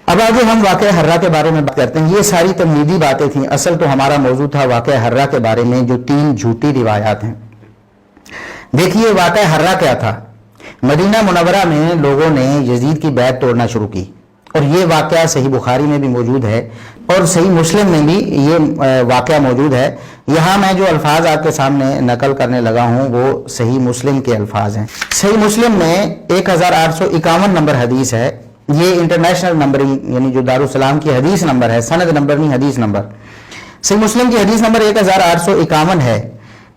اب آگے ہم واقعہ حرہ کے بارے میں بات کرتے ہیں. یہ ساری تمہیدی باتیں تھیں. اصل تو ہمارا موضوع تھا واقعہ حرہ کے بارے میں جو 3 جھوٹی روایات ہیں. دیکھیے واقعہ حرہ کیا تھا. مدینہ منورہ میں لوگوں نے یزید کی بیعت توڑنا شروع کی اور یہ واقعہ صحیح بخاری میں بھی موجود ہے اور صحیح مسلم میں بھی یہ واقعہ موجود ہے. یہاں میں جو الفاظ آپ کے سامنے نقل کرنے لگا ہوں وہ صحیح مسلم کے الفاظ ہیں. صحیح مسلم میں 1851 نمبر حدیث ہے. یہ انٹرنیشنل نمبرنگ یعنی جو دارالسلام کی حدیث نمبر ہے, سند نمبر نہیں حدیث نمبر. صحیح مسلم کی حدیث نمبر 1851 ہے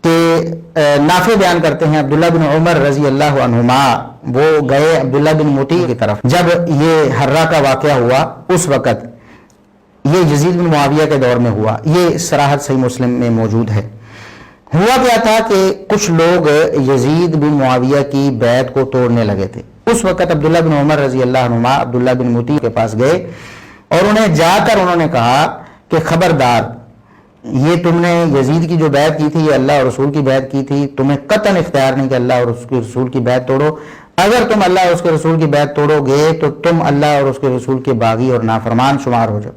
کہ نافع بیان کرتے ہیں عبداللہ بن عمر رضی اللہ عنہما وہ گئے عبداللہ بن موتی کی طرف. جب یہ حرہ کا واقعہ ہوا اس وقت یہ یزید بن معاویہ کے دور میں ہوا. یہ صراحت صحیح مسلم میں موجود ہے. ہوا کیا تھا کہ کچھ لوگ یزید بن معاویہ کی بیعت کو توڑنے لگے تھے. اس وقت عبداللہ بن عمر رضی اللہ عنہما عبداللہ بن موتی کے پاس گئے اور انہیں جا کر انہوں نے کہا کہ خبردار, یہ تم نے یزید کی جو بیعت کی تھی یہ اللہ اور رسول کی بیعت کی تھی, تمہیں قطعاً اختیار نہیں کہ اللہ اور اس کے رسول کی بیعت توڑو. اگر تم اللہ اور اس کے رسول کی بیعت توڑو گے تو تم اللہ اور اس کے رسول کے باغی اور نافرمان شمار ہو جاؤ.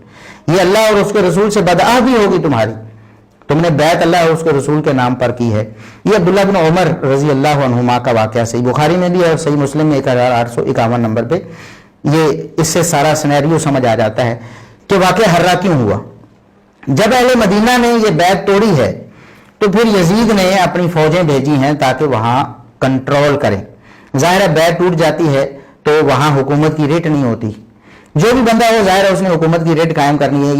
یہ اللہ اور اس کے رسول سے بدعہ بھی ہوگی تمہاری, تم نے بیعت اللہ اور اس کے رسول کے نام پر کی ہے. یہ عبداللہ بن عمر رضی اللہ عنہما کا واقعہ صحیح بخاری میں بھی اور صحیح مسلم میں 1851 نمبر پہ. یہ اس سے سارا سینیریو سمجھ آ جاتا ہے کہ واقعہ حرہ کیوں ہوا. جب اہل مدینہ نے یہ بیعت توڑی ہے تو پھر یزید نے اپنی فوجیں بھیجی ہیں تاکہ وہاں کنٹرول کریں. ظاہر ہے بیعت ٹوٹ جاتی ہے تو وہاں حکومت کی ریٹ نہیں ہوتی. جو بھی بندہ ہو ظاہر ہے اس نے حکومت کی ریٹ قائم کرنی ہے.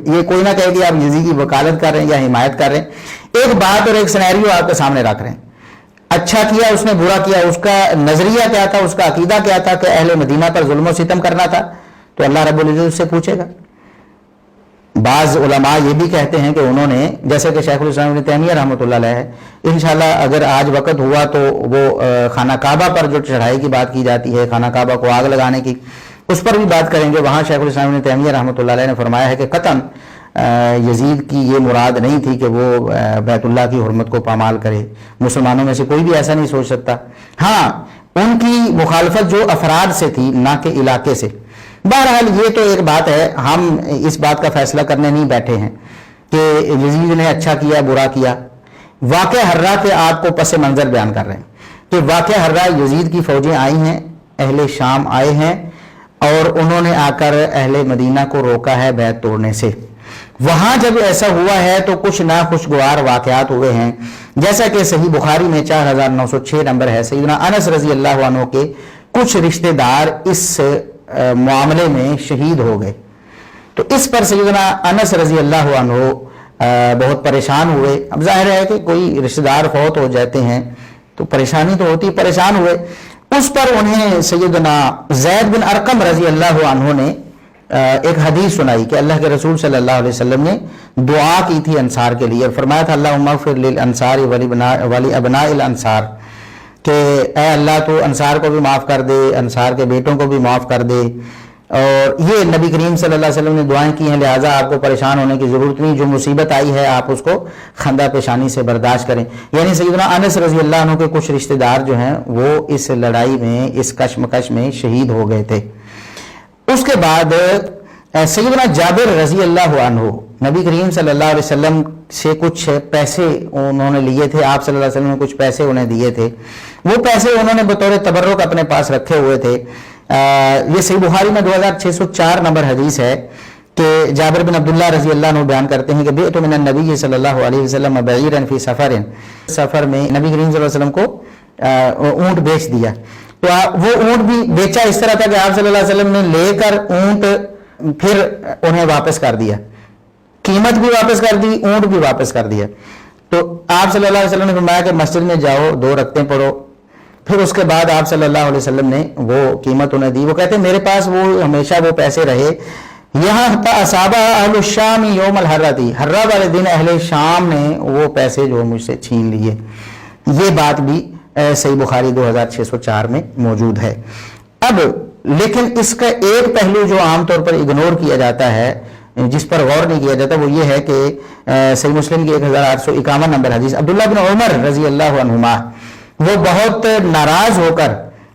یہ کوئی نہ کہے کہ آپ یزید کی وکالت کر رہے ہیں یا حمایت کر رہے ہیں. ایک بات اور ایک سینیریو آپ کے سامنے رکھ رہے ہیں. اچھا کیا اس نے, برا کیا, اس کا نظریہ کیا تھا, اس کا عقیدہ کیا تھا کہ اہل مدینہ پر ظلم و ستم کرنا تھا, تو اللہ رب العزت اس سے پوچھے گا. بعض علماء یہ بھی کہتے ہیں کہ انہوں نے, جیسے کہ شیخ الاسلام ابن تیمیہ رحمۃ اللہ علیہ ہے, انشاءاللہ اگر آج وقت ہوا تو وہ خانہ کعبہ پر جو چڑھائی کی بات کی جاتی ہے, خانہ کعبہ کو آگ لگانے کی, اس پر بھی بات کریں گے. وہاں شیخ الاسلام ابن تیمیہ رحمۃ اللہ علیہ نے فرمایا ہے کہ قطعاً یزید کی یہ مراد نہیں تھی کہ وہ بیت اللہ کی حرمت کو پامال کرے. مسلمانوں میں سے کوئی بھی ایسا نہیں سوچ سکتا. ہاں ان کی مخالفت جو افراد سے تھی نہ کہ علاقے سے. بہرحال یہ تو ایک بات ہے, ہم اس بات کا فیصلہ کرنے نہیں بیٹھے ہیں کہ یزید نے اچھا کیا برا کیا. واقعہ حرہ کے آپ کو پس منظر بیان کر رہے ہیں کہ واقعہ حرہ یزید کی فوجیں آئی ہیں, اہل شام آئے ہیں اور انہوں نے آ کر اہل مدینہ کو روکا ہے بیعت توڑنے سے. وہاں جب ایسا ہوا ہے تو کچھ ناخوشگوار واقعات ہوئے ہیں, جیسا کہ صحیح بخاری میں 4906 نمبر ہے. سیدنا انس رضی اللہ عنہ کے کچھ رشتہ دار اس معاملے میں شہید ہو گئے. تو اس پر سیدنا انس رضی اللہ عنہ بہت پریشان ہوئے. اب ظاہر ہے کہ کوئی رشتہ دار فوت ہو جاتے ہیں تو پریشانی تو ہوتی, پریشان ہوئے. اس پر انہیں سیدنا زید بن ارقم رضی اللہ عنہ نے ایک حدیث سنائی کہ اللہ کے رسول صلی اللہ علیہ وسلم نے دعا کی تھی انصار کے لیے. فرمایا تھا اللہم اغفر للانصار ولی ابناء الانصار, کہ اے اللہ تو انصار کو بھی معاف کر دے, انصار کے بیٹوں کو بھی معاف کر دے. اور یہ نبی کریم صلی اللہ علیہ وسلم نے دعائیں کی ہیں, لہٰذا آپ کو پریشان ہونے کی ضرورت نہیں. جو مصیبت آئی ہے آپ اس کو خندہ پیشانی سے برداشت کریں. یعنی سیدنا انس رضی اللہ عنہ کے کچھ رشتہ دار جو ہیں وہ اس لڑائی میں, اس کشمکش میں شہید ہو گئے تھے. اس کے بعد سیدنا جابر رضی اللہ عنہ نبی کریم صلی اللہ علیہ وسلم سے کچھ پیسے انہوں نے لیے تھے. آپ صلی اللہ علیہ وسلم نے کچھ پیسے انہیں دیے تھے. وہ پیسے انہوں نے بطور تبرک اپنے پاس رکھے ہوئے تھے. یہ صحیح بخاری میں 2604 نمبر حدیث ہے کہ جابر بن عبداللہ رضی اللہ عنہ بیان کرتے ہیں کہ بیعت من النبی صلی اللہ علیہ وسلم بعیرا فی سفر میں نبی کریم صلی اللہ علیہ وسلم کو اونٹ بیچ دیا. تو وہ اونٹ بھی بیچا اس طرح تھا کہ آپ صلی اللہ علیہ وسلم نے لے کر اونٹ پھر انہیں واپس کر دیا, قیمت بھی واپس کر دی, اونٹ بھی واپس کر دیا. تو آپ صلی اللہ علیہ وسلم نے فرمایا کہ مسجد میں جاؤ 2 رکعتیں پڑھو. پھر اس کے بعد آپ صلی اللہ علیہ وسلم نے وہ قیمت انہیں دی. وہ کہتے ہیں میرے پاس وہ ہمیشہ وہ پیسے رہے یہاں اصابہ اہل الشام یوم الحرہ تھی, حرہ والے دن اہل شام نے وہ پیسے جو مجھ سے چھین لیے. یہ بات بھی صحیح بخاری 2604 میں موجود ہے. اب لیکن اس کا ایک پہلو جو عام طور پر اگنور کیا جاتا ہے, جس پر غور نہیں کیا جاتا, وہ یہ ہے کہ صحیح مسلم کی 1851 نمبر حدیث عبداللہ بن عمر رضی اللہ عنہما وہ بہت ناراض ہو کر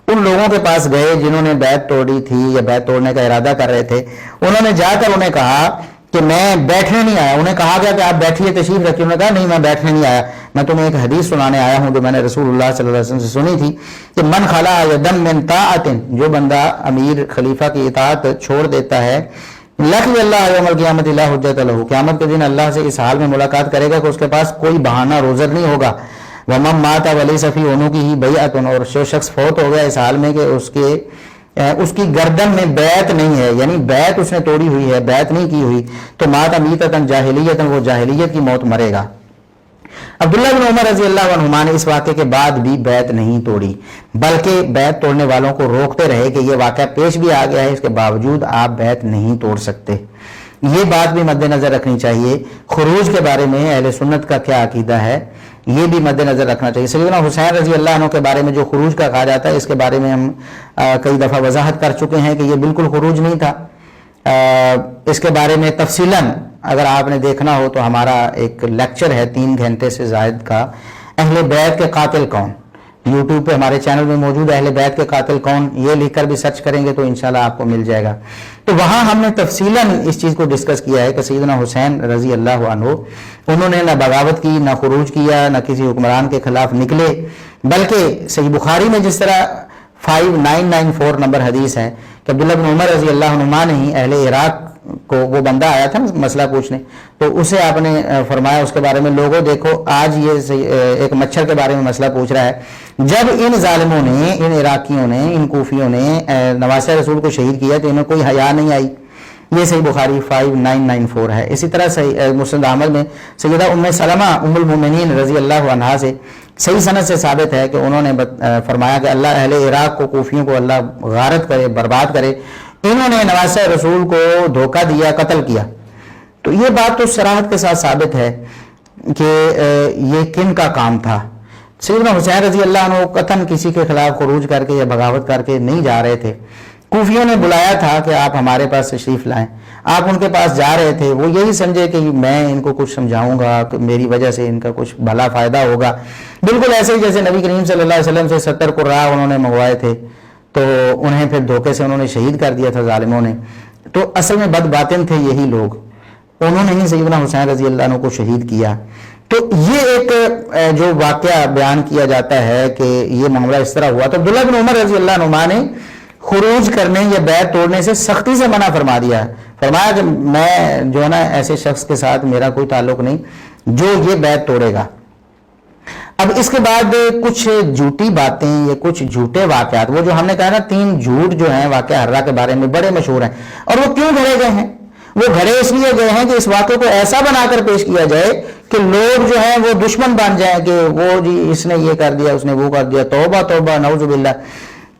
ان لوگوں کے پاس گئے جنہوں نے بیعت توڑی تھی یا بیعت توڑنے کا ارادہ کر رہے تھے. انہوں نے جا کر انہیں کہا کہ میں بیٹھنے نہیں آیا. انہیں کہا گیا کہ آپ بیٹھیے, تشریف رکھیے. انہوں نے کہا نہیں, میں بیٹھنے نہیں آیا, میں تمہیں ایک حدیث سنانے آیا ہوں جو میں نے رسول اللہ صلی اللہ علیہ وسلم سے سنی تھی کہ من خلا یدم من طاعت, جو بندہ امیر خلیفہ کی اطاعت چھوڑ دیتا ہے, لقی اللہ یوم القیامت لا حجت لہ, قیامت کے دن اللہ سے اس حال میں ملاقات کرے گا کہ اس کے پاس کوئی بہانہ روزر نہیں ہوگا. ومن مات ولیس فی عنقہ بیعۃ, اور جو شخص فوت ہو گیا اس حال میں کہ اس کی گردن میں بیعت نہیں ہے, یعنی بیعت اس نے توڑی ہوئی ہے, بیعت نہیں کی ہوئی, تو مات میتۃ جاہلیۃ, وہ جاہلیت کی موت مرے گا. عبداللہ بن عمر رضی اللہ عنہما نے اس واقعے کے بعد بھی بیعت نہیں توڑی, بلکہ بیعت توڑنے والوں کو روکتے رہے کہ یہ واقعہ پیش بھی آ گیا ہے, اس کے باوجود آپ بیعت نہیں توڑ سکتے. یہ بات بھی مد نظر رکھنی چاہیے. خروج کے بارے میں اہل سنت کا کیا عقیدہ ہے, یہ بھی مد نظر رکھنا چاہیے. سیدنا حسین رضی اللہ عنہ کے بارے میں جو خروج کا کہا جاتا ہے, اس کے بارے میں ہم کئی دفعہ وضاحت کر چکے ہیں کہ یہ بالکل خروج نہیں تھا. اس کے بارے میں تفصیلاً اگر آپ نے دیکھنا ہو تو ہمارا ایک لیکچر ہے 3 گھنٹے سے زائد کا, اہل بیت کے قاتل کون, یوٹیوب پہ ہمارے چینل میں موجود ہے. اہل بیت کے قاتل کون, یہ لکھ کر بھی سرچ کریں گے تو انشاءاللہ آپ کو مل جائے گا. تو وہاں ہم نے تفصیلاً اس چیز کو ڈسکس کیا ہے کہ سیدنا حسین رضی اللہ عنہ, انہوں نے نہ بغاوت کی, نہ خروج کیا, نہ کسی حکمران کے خلاف نکلے, بلکہ صحیح بخاری میں جس طرح 5994 نمبر حدیث ہے کہ عبداللہ بن عمر رضی اللہ عنہما نے ہی اہل عراق کو, وہ بندہ آیا تھا مسئلہ پوچھنے, تو اسے آپ نے فرمایا اس کے بارے میں, لوگوں دیکھو آج یہ ایک مچھر کے بارے میں مسئلہ پوچھ رہا ہے. جب ان ظالموں نے, ان عراقیوں نے, ان کوفیوں نے نواسہ رسول کو شہید کیا تو انہیں کوئی حیا نہیں آئی. یہ صحیح بخاری 5994 ہے. اسی طرح صحیح مسند احمد میں سیدہ ام سلمہ ام المؤمنین رضی اللہ عنہا سے صحیح سند سے ثابت ہے کہ انہوں نے فرمایا کہ اللہ اہل عراق کو, کوفیوں کو اللہ غارت کرے, برباد کرے, انہوں نے نواسہ رسول کو دھوکہ دیا, قتل کیا. تو یہ بات تو صراحت کے ساتھ ثابت ہے کہ یہ کن کا کام تھا. سیدنا حسین رضی اللہ عنہ قطعاً کسی کے خلاف خروج کر کے یا بغاوت کر کے نہیں جا رہے تھے. کوفیوں نے بلایا تھا کہ آپ ہمارے پاس تشریف لائیں, آپ ان کے پاس جا رہے تھے, وہ یہی سمجھے کہ میں ان کو کچھ سمجھاؤں گا, میری وجہ سے ان کا کچھ بھلا فائدہ ہوگا. بالکل ایسے ہی جیسے نبی کریم صلی اللہ علیہ وسلم سے 70 قراء انہوں نے منگوائے تھے, تو انہیں پھر دھوکے سے انہوں نے شہید کر دیا تھا ظالموں نے. تو اصل میں بد باطن تھے یہی لوگ, انہوں نے ہی سیدنا حسین رضی اللہ عنہ کو شہید کیا. تو یہ ایک جو واقعہ بیان کیا جاتا ہے کہ یہ معاملہ اس طرح ہوا, تو عبداللہ بن عمر رضی اللہ عنہ نے خروج کرنے یا بیعت توڑنے سے سختی سے منع فرما دیا ہے. فرمایا کہ میں جو ہے نا ایسے شخص کے ساتھ میرا کوئی تعلق نہیں جو یہ بیعت توڑے گا. اب اس کے بعد کچھ جھوٹی باتیں یا کچھ جھوٹے واقعات, وہ جو ہم نے کہا نا 3 جھوٹ جو ہیں واقعہ ہررا کے بارے میں بڑے مشہور ہیں, اور وہ کیوں گھڑے گئے ہیں؟ وہ گھڑے اس لیے گئے ہیں کہ اس واقعے کو ایسا بنا کر پیش کیا جائے کہ لوگ جو ہیں وہ دشمن بن جائیں کہ وہ جی اس نے یہ کر دیا, اس نے وہ کر دیا, توبہ توبہ نعوذ باللہ.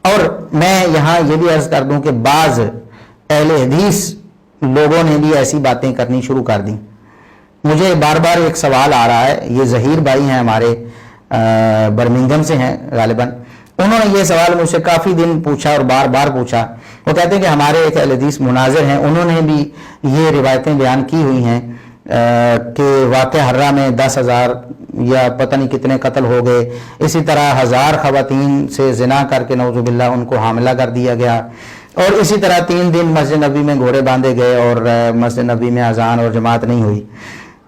اور میں یہاں یہ بھی عرض کر دوں کہ بعض اہل حدیث لوگوں نے بھی ایسی باتیں کرنی شروع کر دیں. مجھے بار بار ایک سوال آ رہا ہے, یہ ظہیر بھائی ہیں ہمارے برمنگھم سے ہیں غالباً, انہوں نے یہ سوال مجھ سے کافی دن پوچھا اور بار بار پوچھا. وہ کہتے ہیں کہ ہمارے ایک اہل حدیث مناظر ہیں, انہوں نے بھی یہ روایتیں بیان کی ہوئی ہیں کہ واقعہ ہررا میں 10,000 یا پتہ نہیں کتنے قتل ہو گئے, اسی طرح 1000 خواتین سے زنا کر کے نعوذ باللہ ان کو حاملہ کر دیا گیا, اور اسی طرح 3 دن مسجد نبی میں گھوڑے باندھے گئے اور مسجد نبی میں اذان اور جماعت نہیں ہوئی.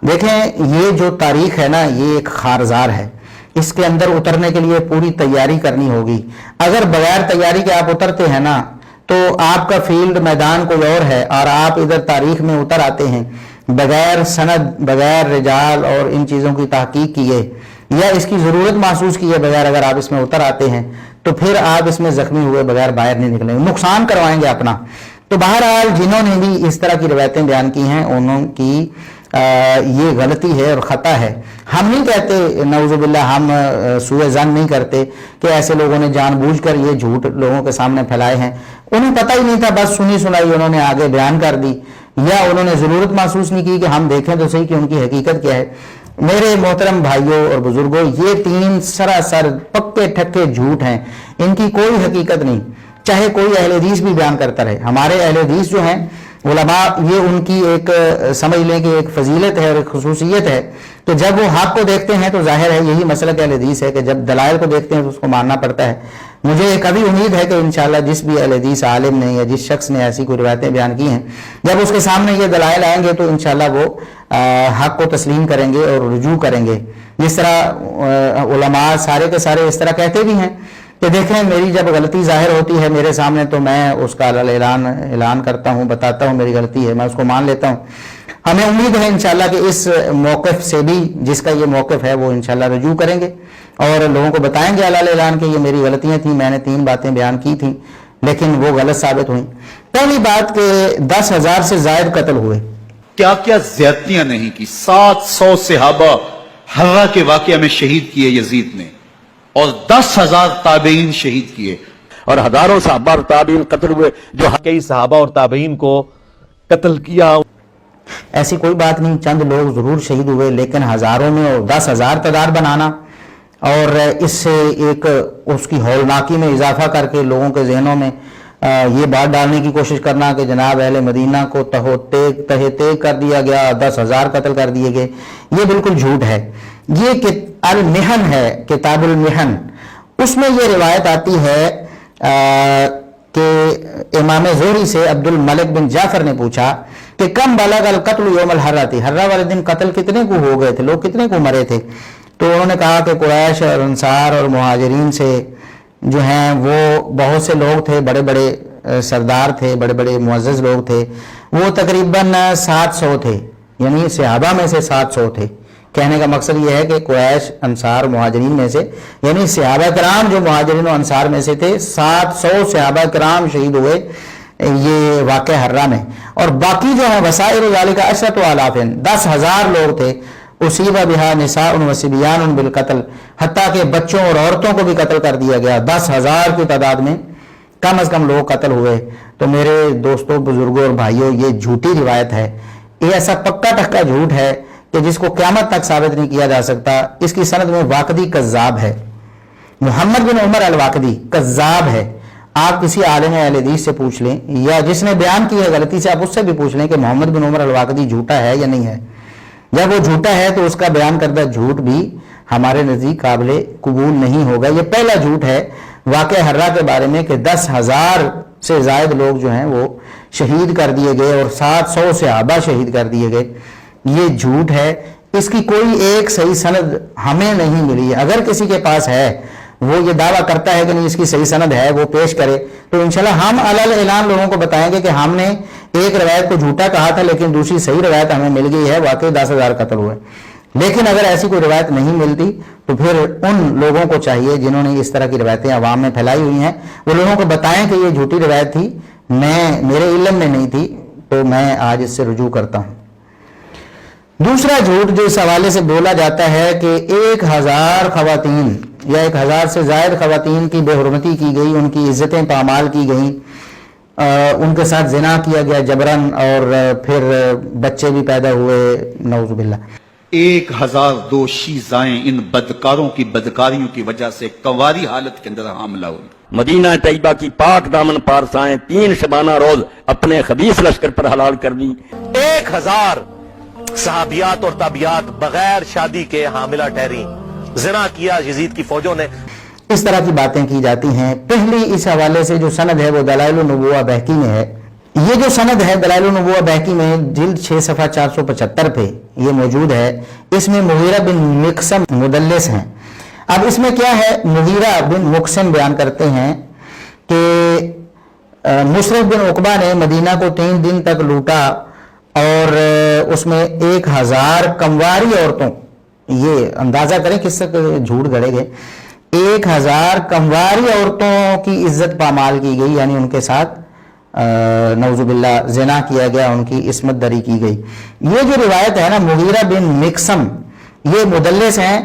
دیکھیں یہ جو تاریخ ہے نا یہ ایک خارزار ہے, اس کے اندر اترنے کے لیے پوری تیاری کرنی ہوگی. اگر بغیر تیاری کے آپ اترتے ہیں نا تو آپ کا فیلڈ میدان کوئی اور ہے, اور آپ ادھر تاریخ میں اتر آتے ہیں بغیر سند, بغیر رجال اور ان چیزوں کی تحقیق کیے یا اس کی ضرورت محسوس کیے بغیر اگر آپ اس میں اتر آتے ہیں تو پھر آپ اس میں زخمی ہوئے بغیر باہر نہیں نکلیں گے, نقصان کروائیں گے اپنا. تو بہرحال جنہوں نے بھی اس طرح کی روایتیں بیان کی ہیں انہوں کی یہ غلطی ہے اور خطا ہے. ہم نہیں کہتے نعوذ باللہ, ہم سوء ظن نہیں کرتے کہ ایسے لوگوں نے جان بوجھ کر یہ جھوٹ لوگوں کے سامنے پھیلائے ہیں, انہیں پتہ ہی نہیں تھا, بس سنی سنائی انہوں نے آگے بیان کر دی, یا انہوں نے ضرورت محسوس نہیں کی کہ ہم دیکھیں تو صحیح کہ ان کی حقیقت کیا ہے. میرے محترم بھائیوں اور بزرگوں, یہ 3 سراسر پکے ٹھکے جھوٹ ہیں, ان کی کوئی حقیقت نہیں, چاہے کوئی اہل حدیث بھی بیان کرتا رہے. ہمارے اہل حدیث جو ہیں علماء, یہ ان کی ایک سمجھ لیں کہ ایک فضیلت ہے اور ایک خصوصیت ہے کہ جب وہ حق کو دیکھتے ہیں تو ظاہر ہے یہی مسلک اہل حدیث ہے کہ جب دلائل کو دیکھتے ہیں تو اس کو ماننا پڑتا ہے, مجھے کبھی امید ہے کہ انشاءاللہ جس بھی اہل حدیث عالم نے یا جس شخص نے ایسی کوئی روایتیں بیان کی ہیں، جب اس کے سامنے یہ دلائل آئیں گے تو انشاءاللہ وہ حق کو تسلیم کریں گے اور رجوع کریں گے. جس طرح علماء سارے کے سارے اس طرح کہتے بھی ہیں کہ دیکھیں میری جب غلطی ظاہر ہوتی ہے میرے سامنے تو میں اس کا اعلان کرتا ہوں، بتاتا ہوں میری غلطی ہے، میں اس کو مان لیتا ہوں. ہمیں امید ہے انشاءاللہ کہ اس موقف سے بھی، جس کا یہ موقف ہے، وہ انشاءاللہ رجوع کریں گے اور لوگوں کو بتائیں گے اعلان کہ یہ میری غلطیاں تھیں، میں نے 3 باتیں بیان کی تھیں لیکن وہ غلط ثابت ہوئیں. پہلی بات کہ 10,000 سے زائد قتل ہوئے. کیا کیا زیادتیاں نہیں کی. 700 صحابہ حرہ کے واقعہ میں شہید کیے یزید نے، اور 10,000 تابعین شہید کیے، اور ہزاروں صحابہ اور تابعین قتل ہوئے، جو کئی صحابہ اور تابعین کو قتل کیا. ایسی کوئی بات نہیں، چند لوگ ضرور شہید ہوئے، لیکن ہزاروں میں اور 10,000 تعداد بنانا اور اس سے ایک اس کی ہولناکی میں اضافہ کر کے لوگوں کے ذہنوں میں یہ بات ڈالنے کی کوشش کرنا کہ جناب اہل مدینہ کو تہہ تیگ کر دیا گیا، 10,000 قتل کر دیے گئے، یہ بالکل جھوٹ ہے. یہ المحن ہے، کتاب المحن، اس میں یہ روایت آتی ہے کہ امام زہری سے عبد الملک بن جعفر نے پوچھا کہ کم بلغ القتل یوم الحرہ تھی، حرہ والے دن قتل کتنے کو ہو گئے تھے، لوگ کتنے کو مرے تھے؟ تو انہوں نے کہا کہ قریش اور انصار اور مہاجرین سے جو ہیں وہ بہت سے لوگ تھے، بڑے بڑے سردار تھے، بڑے بڑے معزز لوگ تھے، وہ تقریباً 700 تھے، یعنی صحابہ میں سے 700 تھے. کہنے کا مقصد یہ ہے کہ قریش انصار مہاجرین میں سے، یعنی صحابہ کرام جو مہاجرین و انصار میں سے تھے، 700 صحابہ کرام شہید ہوئے یہ واقع حرہ میں. اور باقی جو ہے وسائر ذالک 10,000 10,000 لوگ تھے، اصیب بہا نساء و صبیان بالقتل، حتیٰ کہ بچوں اور عورتوں کو بھی قتل کر دیا گیا. 10,000 کی تعداد میں کم از کم لوگ قتل ہوئے. تو میرے دوستوں، بزرگوں اور بھائیوں، یہ جھوٹی روایت ہے، یہ ایسا پکا ٹکا جھوٹ ہے کہ جس کو قیامت تک ثابت نہیں کیا جا سکتا. اس کی سند میں واقدی کذاب ہے، محمد بن عمر الواقدی کذاب ہے. آپ کسی عالم اہل حدیث سے پوچھ لیں یا جس نے بیان کی ہے غلطی سے، آپ اس سے بھی پوچھ لیں کہ محمد بن عمر الواقدی جھوٹا ہے یا نہیں ہے. جب وہ جھوٹا ہے تو اس کا بیان کردہ جھوٹ بھی ہمارے نزدیک قابل قبول نہیں ہوگا. یہ پہلا جھوٹ ہے واقع حرہ کے بارے میں کہ 10,000 سے زائد لوگ جو ہیں وہ شہید کر دیے گئے اور 700 صحابہ شہید کر دیے گئے. یہ جھوٹ ہے. اس کی کوئی ایک صحیح سند ہمیں نہیں ملی. اگر کسی کے پاس ہے، وہ یہ دعویٰ کرتا ہے کہ نہیں اس کی صحیح سند ہے، وہ پیش کرے تو انشاءاللہ ہم علی اعلان لوگوں کو بتائیں گے کہ ہم نے ایک روایت کو جھوٹا کہا تھا لیکن دوسری صحیح روایت ہمیں مل گئی ہے، واقعی 10,000 قتل ہوئے. لیکن اگر ایسی کوئی روایت نہیں ملتی تو پھر ان لوگوں کو چاہیے جنہوں نے اس طرح کی روایتیں عوام میں پھیلائی ہوئی ہیں، وہ لوگوں کو بتائیں کہ یہ جھوٹی روایت تھی، میرے علم میں نہیں تھی، تو میں آج اس سے رجوع کرتا ہوں. دوسرا جھوٹ جو اس حوالے سے بولا جاتا ہے کہ 1,000 خواتین یا 1,000 سے زائد خواتین کی بے حرمتی کی گئی، ان کی عزتیں پامال کی گئیں، ان کے ساتھ زنا کیا گیا جبرن، اور پھر بچے بھی پیدا ہوئے، نعوذ باللہ. 1,002 شیزائیں ان بدکاروں کی بدکاریوں کی وجہ سے کنواری حالت کے اندر حاملہ ہوئی. مدینہ طیبہ کی پاک دامن پارسائیں 3 شبانہ روز اپنے خبیث لشکر پر حلال کر دی. 1,000 صحابیات اور تابعیات بغیر شادی کے حاملہ ٹھہری، زنا کیا یزید کی فوجوں نے. اس طرح کی باتیں کی جاتی ہیں. پہلی اس حوالے سے جو سند ہے وہ دلائل النبوہ بہقی میں ہے. یہ جو سند ہے دلائل النبوہ بہقی میں جلد 6 صفحہ 475 پہ یہ موجود ہے. اس میں مغیرہ بن مقسم مدلس ہیں. اب اس میں کیا ہے، مغیرہ بن مقسم بیان کرتے ہیں کہ مصرف بن عقبہ نے مدینہ کو 3 دن تک لوٹا اور اس میں 1,000 کمواری عورتوں، یہ اندازہ کریں کس سے جھوٹ گڑے گئے، 1,000 کمواری عورتوں کی عزت پامال کی گئی، یعنی ان کے ساتھ نعوذ باللہ زنا کیا گیا، ان کی عصمت دری کی گئی. یہ جو روایت ہے نا، مغیرہ بن مقسم یہ مدلس ہیں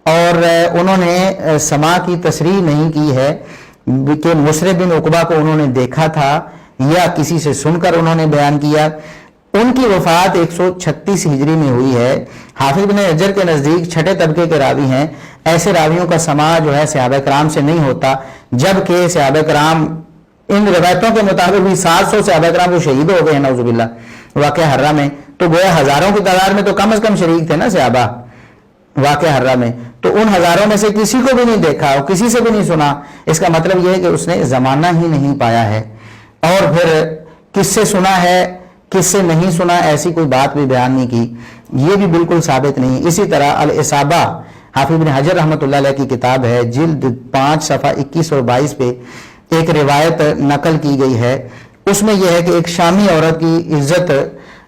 اور انہوں نے سما کی تصریح نہیں کی ہے کہ مصرف بن عقبہ کو انہوں نے دیکھا تھا یا کسی سے سن کر انہوں نے بیان کیا. ان کی وفات 136 ہجری میں ہوئی ہے. حافظ بن حجر کے نزدیک چھٹے طبقے کے راوی ہیں. ایسے راویوں کا سماع جو ہے صحابہ کرام سے نہیں ہوتا، جبکہ صحابہ کرام ان روایتوں کے مطابق بھی 700 صحابہ کرام وہ شہید ہو گئے ہیں نعوذ باللہ واقعہ حرہ میں. تو گویا ہزاروں کی تعداد میں تو کم از کم شریک تھے نا صحابہ. واقعہ حرہ میں، تو ان ہزاروں میں سے کسی کو بھی نہیں دیکھا اور کسی سے بھی نہیں سنا، اس کا مطلب یہ ہے کہ اس نے زمانہ ہی نہیں پایا ہے۔ اور پھر کس سے سنا ہے کس سے نہیں سنا ایسی کوئی بات بھی بیان نہیں کی، یہ بھی بالکل ثابت نہیں۔ اسی طرح الاصابہ حافظ بن حجر رحمۃ اللہ علیہ کی کتاب ہے، جلد 5 صفحہ 21 اور 22 پہ ایک روایت نقل کی گئی ہے، اس میں یہ ہے کہ ایک شامی عورت کی عزت،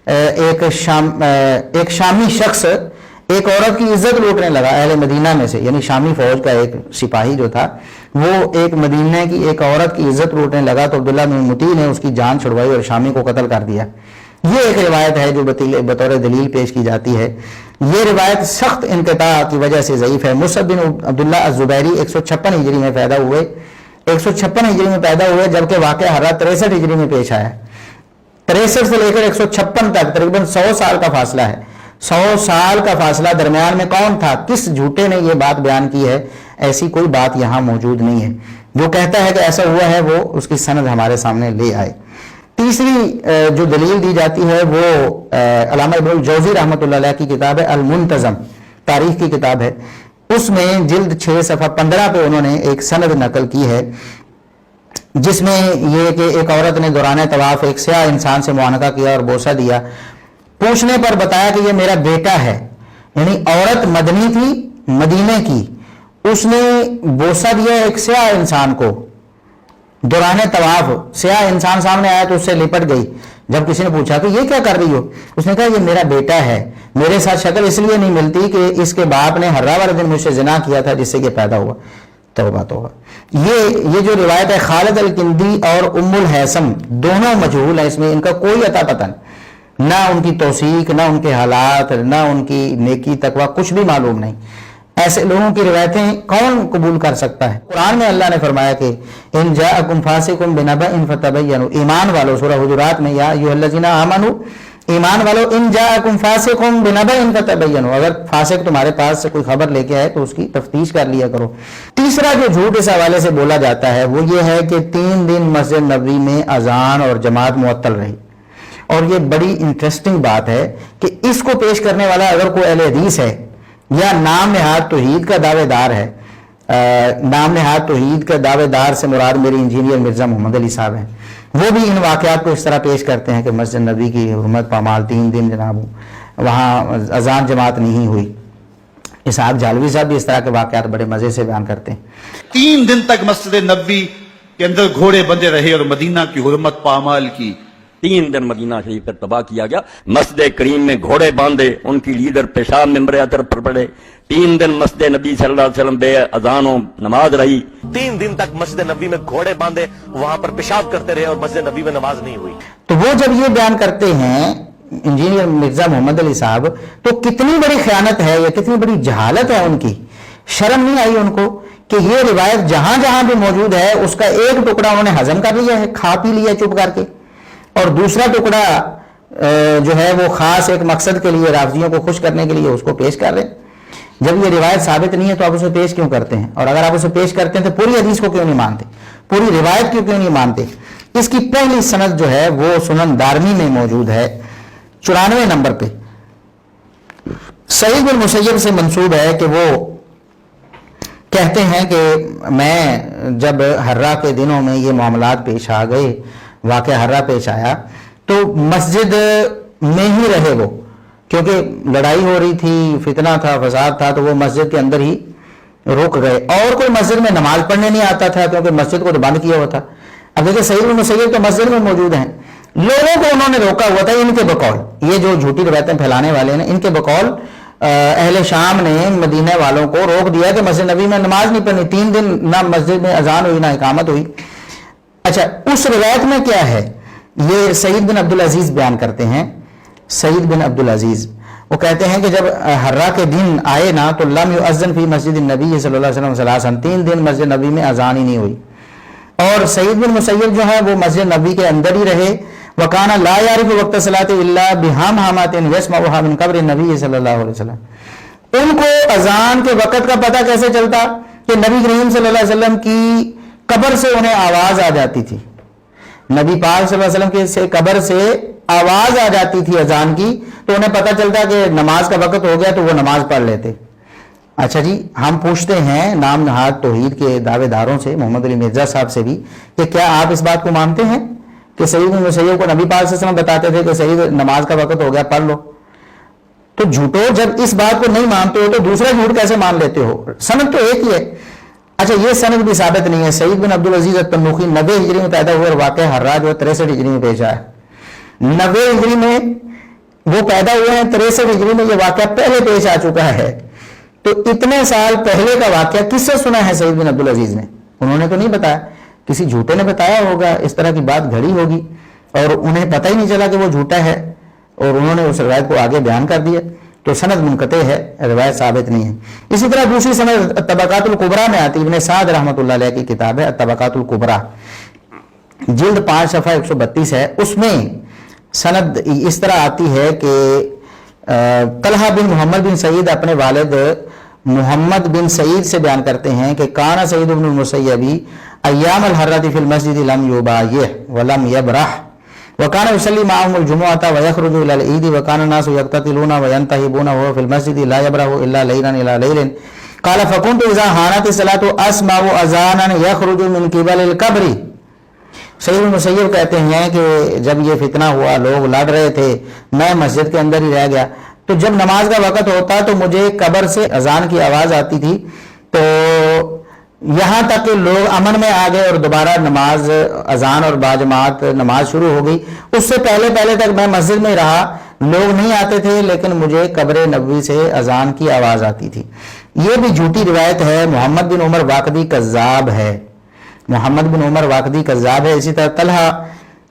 ایک شامی شخص ایک عورت کی عزت لوٹنے لگا اہل مدینہ میں سے، یعنی شامی فوج کا ایک سپاہی جو تھا وہ ایک مدینہ کی ایک عورت کی عزت لوٹنے لگا، تو عبداللہ بن مطیع نے اس کی جان چھڑوائی اور شامی کو قتل کر دیا۔ یہ ایک روایت ہے جو بطور دلیل پیش کی جاتی ہے۔ یہ روایت سخت انقطاع کی وجہ سے ضعیف ہے۔ مصعب بن عبداللہ الزبیری 156 ہجری میں پیدا ہوئے، 156 ہجری میں پیدا ہوئے، جبکہ واقعہ حرہ 63 ہجری میں پیش آیا۔ 63 سے لے کر 156 تک تقریباً 100 سال کا فاصلہ ہے۔ 100 سال کا فاصلہ، درمیان میں کون تھا، کس جھوٹے نے یہ بات بیان کی ہے، ایسی کوئی بات یہاں موجود نہیں ہے۔ جو کہتا ہے کہ ایسا ہوا ہے وہ اس کی سند ہمارے سامنے لے آئے۔ تیسری جو دلیل دی جاتی ہے وہ علامہ ابن الجوزی رحمۃ اللہ علیہ کی کتاب ہے المنتظم، تاریخ کی کتاب ہے، اس میں جلد 6 صفحہ 15 پہ انہوں نے ایک سند نقل کی ہے، جس میں یہ کہ ایک عورت نے دوران طواف ایک سیاہ انسان سے معانقہ کیا اور بوسہ دیا، پوچھنے پر بتایا کہ یہ میرا بیٹا ہے، یعنی عورت مدنی تھی، مدینے کی، اس نے بوسہ دیا ایک سیاہ انسان کو دوران طواف، سیاہ انسان سامنے آیا تو اس سے لپٹ گئی۔ جب کسی نے پوچھا کہ یہ کیا کر رہی ہو، اس نے کہا یہ میرا بیٹا ہے، میرے ساتھ شکل اس لیے نہیں ملتی کہ اس کے باپ نے حرہ والے دن مجھ سے زنا کیا تھا جس سے یہ پیدا ہوا۔ توبہ توبہ۔ یہ جو روایت ہے خالد الکندی اور ام الحیثم دونوں مجہول ہیں، اس میں ان کا کوئی عطا پتہ نہیں، نہ ان کی توثیق، نہ ان کے حالات، نہ ان کی نیکی تقوی، کچھ بھی معلوم نہیں۔ ایسے لوگوں کی روایتیں کون قبول کر سکتا ہے؟ قرآن میں اللہ نے فرمایا کہ ان جاءکم فاسق بنبأ فتبینوا، ایمان والو، سورہ حجرات میں یا ایھا الذین آمنوا، ایمان والو ان جاءکم فاسق بنبأ فتبینوا، اگر فاسق تمہارے پاس سے کوئی خبر لے کے آئے تو اس کی تفتیش کر لیا کرو۔ تیسرا جو جھوٹ اس حوالے سے بولا جاتا ہے وہ یہ ہے کہ 3 دن مسجد نبوی میں اذان اور جماعت معطل رہی، اور یہ بڑی انٹرسٹنگ بات ہے کہ اس کو پیش کرنے والا اگر کوئی اہل حدیث ہے یا نام نہاد توحید کا دعوے دار ہے، نام نہاد توحید کا دعوے دار سے مراد میری انجینئر مرزا محمد علی صاحب ہیں، وہ بھی ان واقعات کو اس طرح پیش کرتے ہیں کہ مسجد نبوی کی حرمت پامال 3 دن جناب وہاں اذان جماعت نہیں ہوئی۔ اسحاق جالوی صاحب بھی اس طرح کے واقعات بڑے مزے سے بیان کرتے ہیں۔ 3 دن تک مسجد نبوی کے اندر گھوڑے بندے رہے اور مدینہ کی حرمت پامال کی۔ 3 دن مدینہ شریف پر تباہ کیا گیا، مسجد کریم میں گھوڑے باندھے، ان کی لیڈر پیشاب ممبر اطہر پر پڑے، 3 دن مسجد نبی صلی اللہ علیہ وسلم بے اذان و نماز رہی۔ 3 دن تک مسجد نبی میں گھوڑے باندھے وہاں پر پیشاب کرتے رہے اور مسجد نبی میں نماز نہیں ہوئی۔ تو وہ جب یہ بیان کرتے ہیں انجینئر مرزا محمد علی صاحب، تو کتنی بڑی خیانت ہے یا کتنی بڑی جہالت ہے ان کی، شرم نہیں آئی ان کو کہ یہ روایت جہاں جہاں بھی موجود ہے اس کا ایک ٹکڑا انہوں نے ہضم کر لیا ہے، کھا پی لیا چپ کر کے، اور دوسرا ٹکڑا جو ہے وہ خاص ایک مقصد کے لیے رافضیوں کو خوش کرنے کے لیے اس کو پیش کر رہے ہیں۔ جب یہ روایت ثابت نہیں ہے تو آپ اسے پیش کیوں کرتے ہیں؟ اور اگر آپ اسے پیش کرتے ہیں تو پوری حدیث کو کیوں نہیں مانتے، پوری روایت کو کیوں نہیں مانتے؟ اس کی پہلی سند جو ہے وہ سنن دارمی میں موجود ہے 94 نمبر پہ۔ سعید بن مسیب سے منسوب ہے کہ وہ کہتے ہیں کہ میں جب حرہ کے دنوں میں یہ معاملات پیش آ گئے، واقعہ حرہ پیش آیا، تو مسجد میں ہی رہے وہ، کیونکہ لڑائی ہو رہی تھی، فتنہ تھا، فساد تھا، تو وہ مسجد کے اندر ہی رک گئے، اور کوئی مسجد میں نماز پڑھنے نہیں آتا تھا کیونکہ مسجد کو تو بند کیا ہوا تھا۔ اب دیکھیں سعید بن مسیب تو مسجد میں موجود ہیں، لوگوں کو انہوں نے روکا ہوا تھا ان کے بقول، یہ جو جھوٹی روایتیں پھیلانے والے ہیں ان کے بقول اہل شام نے مدینہ والوں کو روک دیا کہ مسجد نبی میں نماز نہیں پڑھنی، 3 دن نہ مسجد میں اذان ہوئی نہ اقامت ہوئی۔ اچھا، اس روایت میں کیا ہے؟ یہ سعید بن عبدالعزیز بیان کرتے ہیں، سعید بن عبدالعزیز وہ کہتے ہیں کہ جب حرہ کے دن آئے نا تو لم یؤذن فی مسجد النبی صلی اللہ علیہ وسلم ثلاثا، 3 دن مسجد نبی میں اذان ہی نہیں ہوئی، اور سعید بن مسیب جو ہے وہ مسجد نبی کے اندر ہی رہے۔ وکان لا یعرف وقت الصلاۃ الا بہامہمات یسمعها من قبر النبی صلی اللہ علیہ وسلم، ان کو اذان کے وقت کا پتہ کیسے چلتا کہ نبی کریم صلی اللہ علیہ وسلم کی قبر سے انہیں آواز آ جاتی تھی، نبی پاک صلی اللہ علیہ وسلم کے سے قبر سے آواز آ جاتی تھی اذان کی، تو انہیں پتہ چلتا کہ نماز کا وقت ہو گیا تو وہ نماز پڑھ لیتے۔ اچھا جی، ہم پوچھتے ہیں نام نہاد توحید کے دعوے داروں سے، محمد علی مرزا صاحب سے بھی، کہ کیا آپ اس بات کو مانتے ہیں کہ سعید بن مسیب کو نبی پاک صلی اللہ علیہ وسلم بتاتے تھے کہ سعید نماز کا وقت ہو گیا پڑھ لو؟ تو جھوٹو جب اس بات کو نہیں مانتے ہو تو دوسرا جھوٹ کیسے مان لیتے ہو؟ سند تو ایک ہی ہے۔ اچھا، یہ سند بھی ثابت نہیں ہے۔ سعید بن عبدالعزیز التنوخی 90 ہجری میں پیدا ہوئے اور واقعہ حرہ جو 63 ہجری میں پیش آیا۔ 90 ہجری میں وہ پیدا ہوئے ہیں، 63 ہجری میں یہ واقعہ پہلے پیش آ چکا ہے۔ تو اتنے سال پہلے کا واقعہ کس سے سنا ہے سعید بن عبدالعزیز نے؟ انہوں نے تو نہیں بتایا، کسی جھوٹے نے بتایا ہوگا، اس طرح کی بات گھڑی ہوگی اور انہیں پتہ ہی نہیں چلا کہ وہ جھوٹا ہے اور انہوں نے اس روایت کو آگے بیان کر دیا۔ تو سند منقطع ہے، روایت ثابت نہیں ہے۔ اسی طرح دوسری سند طبقات الکبریٰ میں آتی، ابن سعد رحمۃ اللہ علیہ کی کتاب ہے طبقات الکبریٰ، جلد 5 صفحہ 132 ہے۔ اس میں سند اس طرح آتی ہے کہ طلحہ بن محمد بن سعید اپنے والد محمد بن سعید سے بیان کرتے ہیں کہ کان سعید بن المسیب ایام الحرۃ فی المسجد لم یبایع ولم یبرح وکان یصلی معهم الجمعۃ ویخرج الی العید وکان الناس یقتتلون وینتهبون وهو فی المسجد لا یبرح الا لیلا الی لیل قال فكنت اذا حانت الصلاۃ اسمع اذانا یخرج من قبل القبر۔ سعید بن مسیب کہتے ہیں کہ جب یہ فتنہ ہوا، لوگ لڑ رہے تھے، میں مسجد کے اندر ہی رہ گیا، تو جب نماز کا وقت ہوتا تو مجھے قبر سے اذان کی آواز آتی تھی، تو یہاں تک کہ لوگ امن میں آ گئے اور دوبارہ نماز اذان اور باجماعت نماز شروع ہو گئی۔ اس سے پہلے تک میں مسجد میں رہا، لوگ نہیں آتے تھے، لیکن مجھے قبر نبوی سے اذان کی آواز آتی تھی۔ یہ بھی جھوٹی روایت ہے۔ محمد بن عمر واقدی کذاب ہے، محمد بن عمر واقدی کذاب ہے۔ اسی طرح طلحہ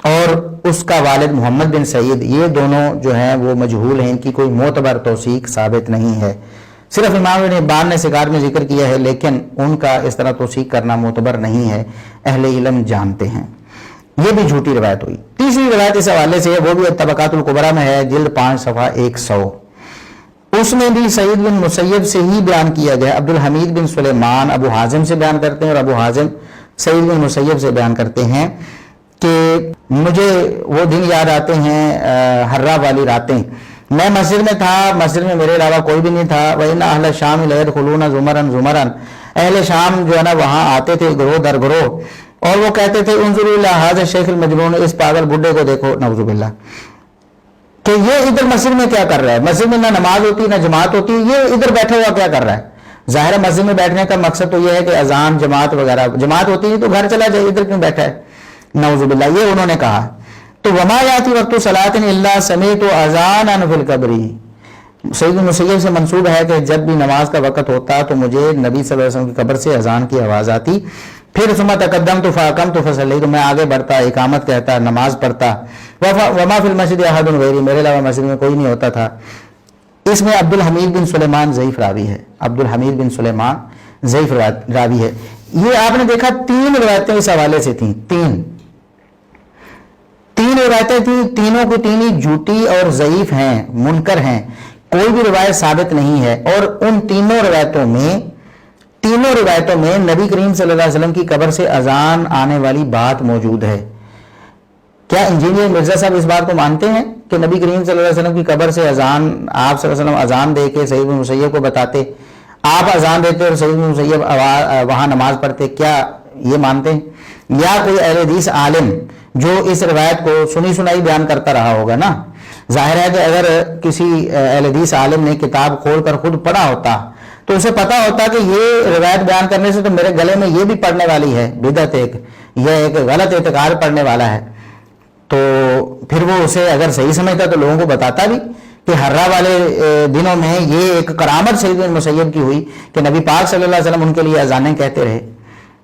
اور اس کا والد محمد بن سعید، یہ دونوں جو ہیں وہ مجہول ہیں، ان کی کوئی معتبر توثیق ثابت نہیں ہے۔ صرف امام ابن حبان نے صغار میں ذکر کیا ہے، لیکن ان کا اس طرح توثیق کرنا معتبر نہیں ہے، اہل علم جانتے ہیں۔ یہ بھی جھوٹی روایت ہوئی۔ تیسری روایت اس حوالے سے ہے، وہ بھی طبقات الکبریٰ میں ہے، جلد 5 صفحہ 100۔ اس میں بھی سعید بن مسیب سے ہی بیان کیا گیا۔ عبد الحمید بن سلیمان ابو حازم سے بیان کرتے ہیں اور ابو حازم سعید بن مسیب سے بیان کرتے ہیں کہ مجھے وہ دن یاد آتے ہیں، حرہ والی راتیں، میں مسجد میں تھا، مسجد میں میرے علاوہ کوئی بھی نہیں تھا۔ وَإِنَّ أَهْلَ الشَّامِ لَيَدْخُلُونَ زُمَرًا زُمَرًا، اہل شام جو ہے نا وہاں آتے تھے گروہ در گروہ، اور وہ کہتے تھے انظروا إِلَىٰ هَٰذَا الشَّيْخِ الْمَجْنُونِ، اس پاگل بڈھے کو دیکھو، نعوذ باللہ، کہ یہ ادھر مسجد میں کیا کر رہا ہے؟ مسجد میں نہ نماز ہوتی نہ جماعت ہوتی، یہ ادھر بیٹھا ہوا کیا کر رہا ہے؟ ظاہر ہے مسجد میں بیٹھنے کا مقصد تو یہ ہے کہ اذان جماعت وغیرہ، جماعت ہوتی ہے تو گھر چلا جائے، ادھر کیوں بیٹھا ہے؟ نعوذ باللہ، یہ انہوں نے کہا۔ تو وما یاتی وقت صلاۃ الا سمعت اذانا فی القبر، سعید بن مسیب سے منسوب ہے کہ جب بھی نماز کا وقت ہوتا تو مجھے نبی صلی اللہ علیہ وسلم کی قبر سے اذان کی آواز آتی، پھر ثم تقدمت فاقمت فصلیت، میں آگے بڑھتا، اقامت کہتا، نماز پڑھتا، وما فی المسجد احد غیری، میرے علاوہ مسجد میں کوئی نہیں ہوتا تھا۔ اس میں عبد الحمید بن سلیمان ضعیف راوی ہے، عبد الحمید بن سلیمان ضعیف راوی ہے۔ یہ آپ نے دیکھا 3 روایتیں اس حوالے سے تھیں، تین روایتیں تھیں، تینوں کی تین ہی جھوٹی اور ضعیف ہیں، منکر ہیں، کوئی بھی روایت ثابت نہیں ہے۔ اور ان تینوں روایتوں میں نبی کریم صلی اللہ علیہ وسلم کی قبر سے اذان آنے والی بات موجود ہے۔ کیا انجینئر مرزا صاحب اس بات کو مانتے ہیں کہ نبی کریم صلی اللہ علیہ وسلم کی قبر سے اذان، آپ صلی اللہ علیہ وسلم اذان دے کے سعید بن مسیب کو بتاتے، آپ اذان دیتے اور سعید بن مسیب وہاں نماز پڑھتے، کیا یہ مانتے ہیں؟ یا کوئی اہل حدیث عالم جو اس روایت کو سنی سنائی بیان کرتا رہا ہوگا نا؟ ظاہر ہے کہ اگر کسی اہل حدیث عالم نے کتاب کھول کر خود پڑھا ہوتا تو اسے پتا ہوتا کہ یہ روایت بیان کرنے سے تو میرے گلے میں یہ بھی پڑھنے والی ہے بدعت، یہ ایک غلط اعتقاد پڑھنے والا ہے، تو پھر وہ اسے اگر صحیح سمجھتا تو لوگوں کو بتاتا بھی کہ حرہ والے دنوں میں یہ ایک کرامت سعید بن مسیب کی ہوئی کہ نبی پاک صلی اللہ علیہ وسلم ان کے لیے اذانیں کہتے رہے۔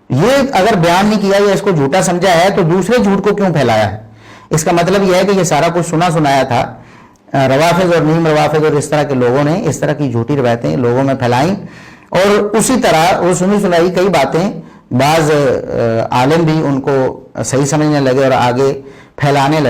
یہ اگر بیان نہیں کیا یا اس کو جھوٹا سمجھا ہے تو دوسرے جھوٹ کو کیوں پھیلایا ہے؟ اس کا مطلب یہ ہے کہ یہ سارا کچھ سنا سنایا تھا، روافض اور نیم روافض اور اس طرح کے لوگوں نے اس طرح کی جھوٹی روایتیں لوگوں میں پھیلائیں، اور اسی طرح وہ سنی سنائی کئی باتیں بعض عالم بھی ان کو صحیح سمجھنے لگے اور آگے پھیلانے لگے۔